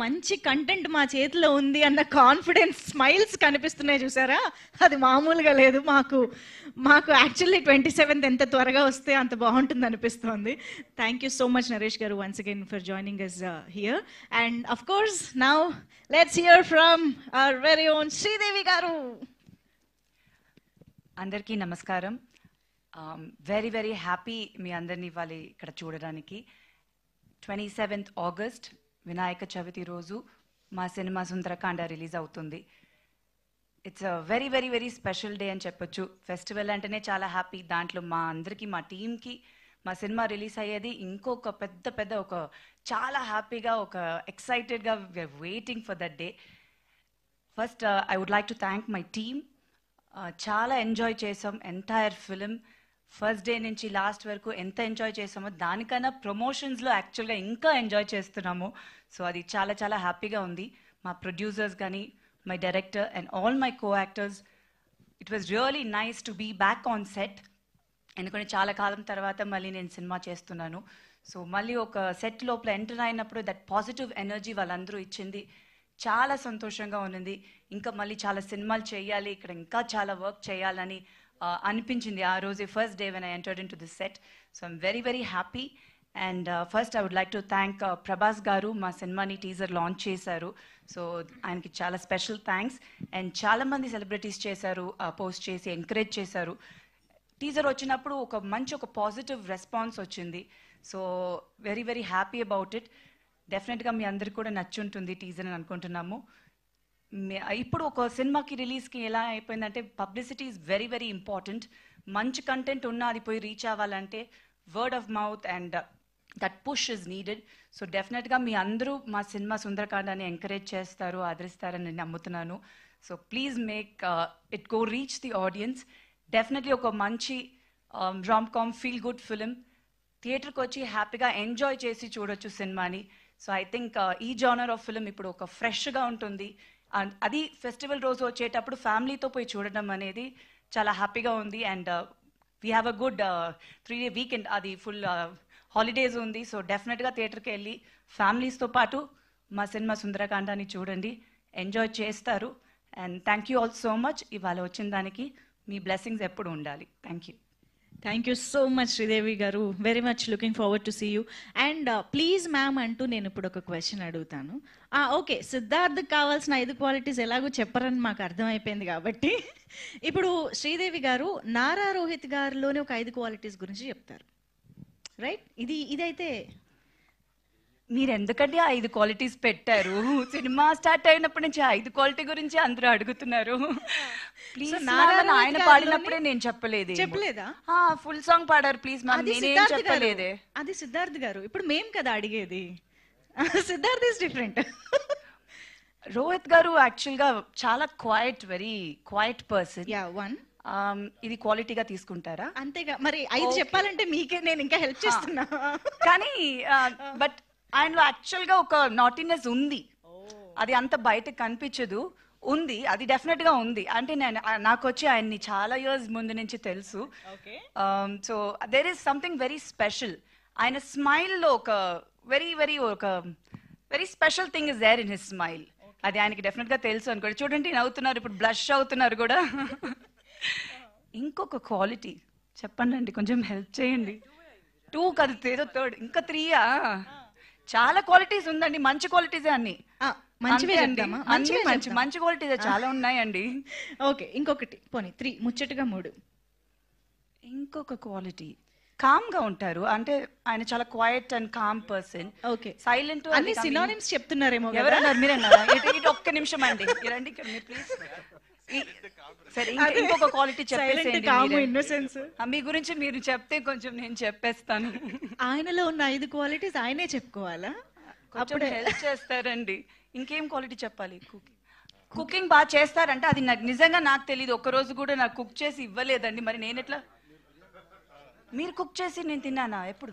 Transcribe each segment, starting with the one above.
మంచి కంటెంట్ మా చేతిలో ఉంది అన్న కాన్ఫిడెన్స్ స్మైల్స్ కనిపిస్తున్నాయి చూసారా, అది మామూలుగా లేదు. మాకు యాక్చువల్లీ 27th ఎంత త్వరగా వస్తే అంత బాగుంటుంది అనిపిస్తోంది. Thank you so much Naresh garu once again for joining us here. And of course now let's hear from our very own Sridevi garu. అందరికీ నమస్కారం. వెరీ వెరీ హ్యాపీ మీ అందరినీ ఇవాళ ఇక్కడ చూడడానికి. 27th ఆగస్ట్ వినాయక చవితి రోజు మా సినిమా సుందరకాండ రిలీజ్ అవుతుంది. It's a very very very special day అని చెప్పొచ్చు. ఫెస్టివల్ అంటేనే చాలా హ్యాపీ. దాంట్లో మా అందరికీ, మా టీమ్కి మా సినిమా రిలీజ్ అయ్యేది ఇంకొక పెద్ద ఒక చాలా హ్యాపీగా, ఒక ఎక్సైటెడ్గా waiting for that day. First I would like to thank my team. చాలా ఎంజాయ్ చేసాం ఎంటైర్ ఫిలిం. ఫస్ట్ డే నుంచి లాస్ట్ వరకు ఎంత ఎంజాయ్ చేసామో దానికన్నా ప్రమోషన్స్లో యాక్చువల్గా ఇంకా ఎంజాయ్ చేస్తున్నాము. సో అది చాలా చాలా హ్యాపీగా ఉంది. మా ప్రొడ్యూసర్స్ కానీ, my director and all my co actors, it was really nice to be back on set. ఎందుకంటే చాలా కాలం తర్వాత మళ్ళీ నేను సినిమా చేస్తున్నాను. సో మళ్ళీ ఒక సెట్ లోపల ఎంటర్ అయినప్పుడు దట్ పాజిటివ్ ఎనర్జీ వాళ్ళందరూ ఇచ్చింది. చాలా సంతోషంగా ఉన్నది. ఇంకా మళ్ళీ చాలా సినిమాలు చేయాలి, ఇక్కడ ఇంకా చాలా వర్క్ చేయాలని అనిపించింది ఆ రోజే, first day when I entered in to this set. So I'm very very happy. And first I would like to thank Prabhas garu. మా సినిమాని టీజర్ లాంచ్ చేశారు. సో ఆయనకి చాలా స్పెషల్ థ్యాంక్స్. అండ్ చాలామంది సెలబ్రిటీస్ చేశారు, పోస్ట్ చేసి ఎంకరేజ్ చేశారు. టీజర్ వచ్చినప్పుడు ఒక పాజిటివ్ రెస్పాన్స్ వచ్చింది. So very very happy about it. డెఫినెట్గా మీ అందరికి కూడా నచ్చుంటుంది టీజర్ అని అనుకుంటున్నాము. ఇప్పుడు ఒక సినిమాకి రిలీజ్కి ఎలా అయిపోయిందంటే publicity is very very important. మంచి కంటెంట్ ఉన్నా అది పోయి రీచ్ అవ్వాలంటే word of mouth and that push is needed. So డెఫినెట్గా మీ అందరూ మా సినిమా సుందరకాండాన్ని ఎంకరేజ్ చేస్తారు, ఆదరిస్తారని నేను నమ్ముతున్నాను. So please make it go reach the audience. Definitely ఒక మంచి రామ్-కామ్ ఫీల్ గుడ్ ఫిలిం. థియేటర్కి వచ్చి హ్యాపీగా ఎంజాయ్ చేసి చూడొచ్చు సినిమాని. సో ఐ థింక్ ఈ జానర్ ఆఫ్ ఫిలిం ఇప్పుడు ఒక ఫ్రెష్గా ఉంటుంది. అది ఫెస్టివల్ రోజు వచ్చేటప్పుడు ఫ్యామిలీతో పోయి చూడడం అనేది చాలా హ్యాపీగా ఉంది. And we have a good 3-day weekend, అది ఫుల్ హాలిడేస్ ఉంది. సో డెఫినెట్గా థియేటర్కి వెళ్ళి ఫ్యామిలీస్తో పాటు మా సినిమా సుందరకాండాన్ని చూడండి, ఎంజాయ్ చేస్తారు. And thank you all so much. ఇవాళ వచ్చిన దానికి మీ బ్లెస్సింగ్స్ ఎప్పుడు ఉండాలి. Thank you. Thank you so much Sridevi garu. Very much looking forward to see you. And please ma'am అంటూ నేను ఇప్పుడు ఒక క్వశ్చన్ అడుగుతాను. ఓకే, సిద్ధార్థ్కి కావాల్సిన 5 క్వాలిటీస్ ఎలాగో చెప్పరని మాకు అర్థమైపోయింది కాబట్టి ఇప్పుడు శ్రీదేవి గారు నారా రోహిత్ గారిలోని ఒక 5 క్వాలిటీస్ గురించి చెప్తారు, రైట్? ఇదైతే మీరు ఎందుకంటే 5 క్వాలిటీస్ పెట్టారు? సినిమా స్టార్ట్ అయినప్పటి నుంచి 5 క్వాలిటీ గురించి అందరూ అడుగుతున్నారు. ప్లీజ్ ఆయన పాడినప్పుడే నేను చెప్పలేదా? ఫుల్ సాంగ్ పాడారు ప్లీజ్ మ్యామ్, నేనేం చెప్పలేదే. అది సిద్ధార్థ్ గారు, ఇప్పుడు మేం కదా అడిగేది. Siddharth is different. రోహిత్ గారు యాక్చువల్గా చాలా వెరీ క్వైట్ పర్సన్. ఇది క్వాలిటీగా తీసుకుంటారా? అంతేగా మరి 5 చెప్పాలంటే మీకే నేను ఇంకా హెల్ప్ చేస్తున్నా. కానీ బట్ ఆయనలో యాక్చువల్గా ఒక నాటినెస్ ఉంది, అది అంత బయటకు కనిపించదు, ఉంది, అది డెఫినెట్ గా ఉంది. అంటే నాకు వచ్చి ఆయన్ని చాలా ఇయర్స్ ముందు నుంచి తెలుసు. So there is something very special. ఆయన స్మైల్ లో ఒక very special thing is there in his smile. అది ఆయనకి డెఫినెట్ గా తెలుసు అనుకోండి. చూడండి నవ్వుతున్నారు, ఇప్పుడు బ్లష్ అవుతున్నారు కూడా. ఇంకొక క్వాలిటీ చెప్పండి అండి, కొంచెం హెల్ప్ చేయండి. 2 కాదు, ఏదో 3rd, ఇంకా 3యా? చాలా క్వాలిటీస్ ఉందండి, మంచి క్వాలిటీసే అన్ని. మంచి క్వాలిటీస్ చాలా ఉన్నాయండి. ఓకే, ఇంకొకటి పోనీ 3, ముచ్చటగా 3. ఇంకొక క్వాలిటీ కామ్ గా ఉంటారు. అంటే ఆయన చాలా quiet and calm person. Okay, silent. అన్ని సినోనిమ్స్ చెప్తున్నారేమో. ఎవరన్నారు? మీరన్నారా? ఇటు ఒక్క నిమిషం అండి, రండి ఇక్కడ మీరు ప్లీజ్. సరే, ఇంకొక క్వాలిటీ చెప్పేసి మీ గురించి మీరు చెప్తే కొంచెం నేను చెప్పేస్తాను. ఆయనలో ఉన్న 5 క్వాలిటీస్ ఆయనే చెప్పుకోవాలా? అప్పుడు హెల్ప్ చేస్తారండి. ఇంకేం క్వాలిటీ చెప్పాలి? కుకింగ్ బాగా చేస్తారంటే అది నిజంగా నాకు తెలియదు. ఒక్కరోజు కూడా నాకు కుక్ చేసి ఇవ్వలేదండి. మరి నేను ఎట్లా? మీరు కుక్ చేసి నేను తిన్నానా? ఎప్పుడు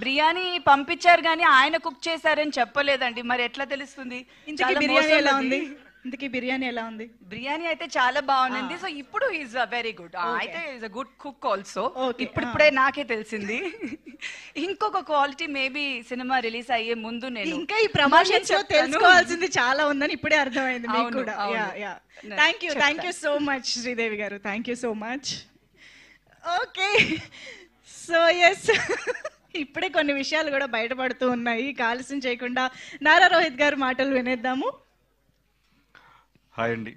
బిర్యానీ పంపించారు కానీ ఆయన కుక్ చేశారని చెప్పలేదండి. మరి ఎట్లా తెలుస్తుంది? బిర్యానీ ఎలా ఉంది? ఇంతకీ బిర్యానీ ఎలా ఉంది? బిర్యానీ అయితే చాలా బాగుంది. సో ఇప్పుడు ఈజ్ వెరీ గుడ్. అయితే is a good cook also. ఇప్పుడే నాకే తెలిసింది. ఇంకొక క్వాలిటీ మేబీ సినిమా రిలీజ్ అయ్యే ముందు నేను ఇంకా ఈ ప్రమోషన్స్ లో తెలుసుకోవాల్సింది చాలా ఉందని ఇప్పుడే అర్థమైంది మీకు కూడా. Thank you so much Sridevi garu, thank you so much. Okay, so yes, ఇప్పుడే కొన్ని విషయాలు కూడా బయటపడుతూ ఉన్నాయి. ఆలస్యం చేయకుండా నారా రోహిత్ గారు మాటలు వినేద్దాము. హాయ్ అండి,